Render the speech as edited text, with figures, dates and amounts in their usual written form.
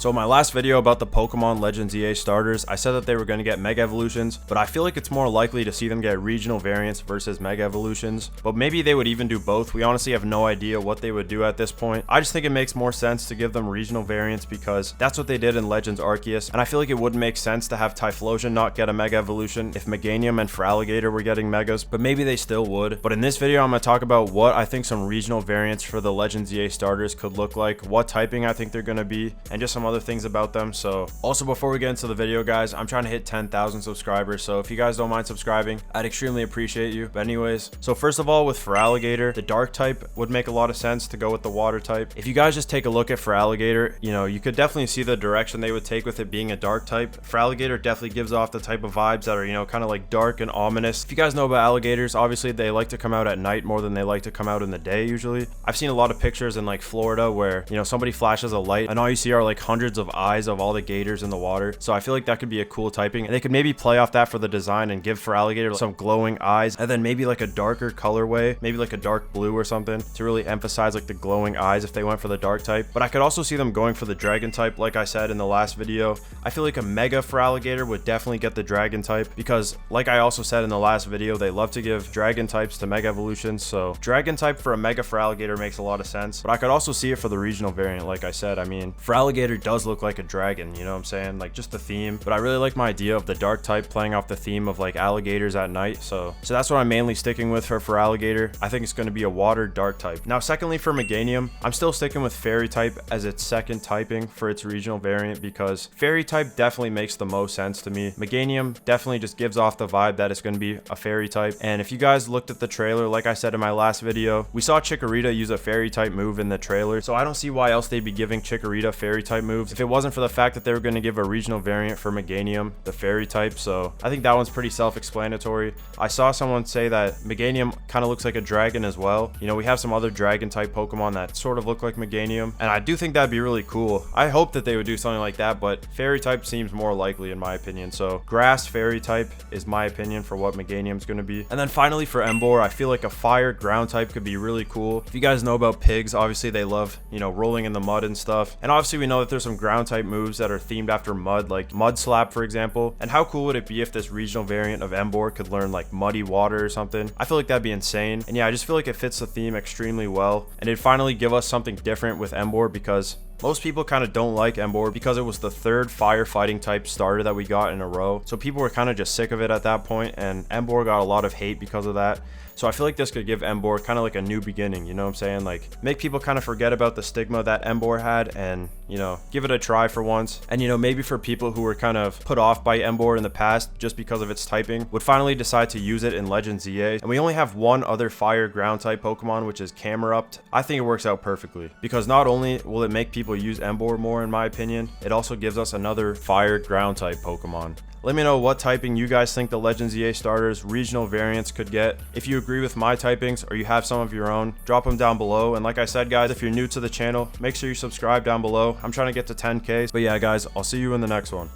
So in my last video about the Pokemon Legends EA starters, I said that they were going to get Mega Evolutions, but I feel like it's more likely to see them get regional variants versus Mega Evolutions. But maybe they would even do both. We honestly have no idea what they would do at this point. I just think it makes more sense to give them regional variants because that's what they did in Legends Arceus, and I feel like it wouldn't make sense to have Typhlosion not get a Mega Evolution if Meganium and Feraligatr were getting Megas, but maybe they still would. But in this video, I'm going to talk about what I think some regional variants for the Legends EA starters could look like, what typing I think they're going to be, and just some other things about them. So also, before we get into the video, guys, I'm trying to hit 10,000 subscribers, so if you guys don't mind subscribing, I'd extremely appreciate you. But anyways, so first of all, with Feraligatr, the dark type would make a lot of sense to go with the water type. If you guys just take a look at Feraligatr, you know, you could definitely see the direction they would take with it being a dark type. Feraligatr definitely gives off the type of vibes that are, you know, kind of like dark and ominous. If you guys know about alligators, obviously they like to come out at night more than they like to come out in the day usually. I've seen a lot of pictures in like Florida where, you know, somebody flashes a light and all you see are like hundreds of eyes of all the gators in the water. So I feel like that could be a cool typing, and they could maybe play off that for the design and give Feraligatr some glowing eyes, and then maybe like a darker colorway, maybe like a dark blue or something to really emphasize like the glowing eyes if they went for the dark type. But I could also see them going for the dragon type. Like I said in the last video, I feel like a Mega Feraligatr would definitely get the dragon type because, like I also said in the last video, they love to give dragon types to Mega Evolutions. So dragon type for a Mega Feraligatr makes a lot of sense, but I could also see it for the regional variant. Like I said, I mean, Feraligatr does look like a dragon, you know what I'm saying? Like just the theme, but I really like my idea of the dark type playing off the theme of like alligators at night. So that's what I'm mainly sticking with for Feraligatr. I think it's going to be a water dark type. Now, secondly, for Meganium, I'm still sticking with fairy type as its second typing for its regional variant because fairy type definitely makes the most sense to me. Meganium definitely just gives off the vibe that it's going to be a fairy type. And if you guys looked at the trailer, like I said in my last video, we saw Chikorita use a fairy type move in the trailer. So I don't see why else they'd be giving Chikorita fairy type moves if it wasn't for the fact that they were going to give a regional variant for Meganium, the fairy type. So I think that one's pretty self-explanatory. I saw someone say that Meganium kind of looks like a dragon as well. You know, we have some other dragon type Pokemon that sort of look like Meganium, and I do think that'd be really cool. I hope that they would do something like that, but fairy type seems more likely in my opinion. So grass fairy type is my opinion for what Meganium's going to be. And then finally for Emboar, I feel like a fire ground type could be really cool. If you guys know about pigs, obviously they love, you know, rolling in the mud and stuff. And obviously we know that there's some ground type moves that are themed after mud, like Mud Slap, for example. And how cool would it be if this regional variant of Emboar could learn like muddy water or something? I feel like that'd be insane. And yeah, I just feel like it fits the theme extremely well. And it'd finally give us something different with Emboar because most people kind of don't like Emboar because it was the third firefighting type starter that we got in a row. So people were kind of just sick of it at that point, and Emboar got a lot of hate because of that. So I feel like this could give Emboar kind of like a new beginning, you know what I'm saying? Like make people kind of forget about the stigma that Emboar had and, you know, give it a try for once. And, you know, maybe for people who were kind of put off by Emboar in the past just because of its typing would finally decide to use it in Legends EA. And we only have one other fire ground type Pokemon, which is Camerupt. I think it works out perfectly because not only will it make people use Emboar more, in my opinion, it also gives us another fire ground type Pokemon. Let me know what typing you guys think the Legends EA starters regional variants could get. If you agree with my typings or you have some of your own, drop them down below. And like I said, guys, if you're new to the channel, make sure you subscribe down below. I'm trying to get to 10K. But yeah, guys, I'll see you in the next one.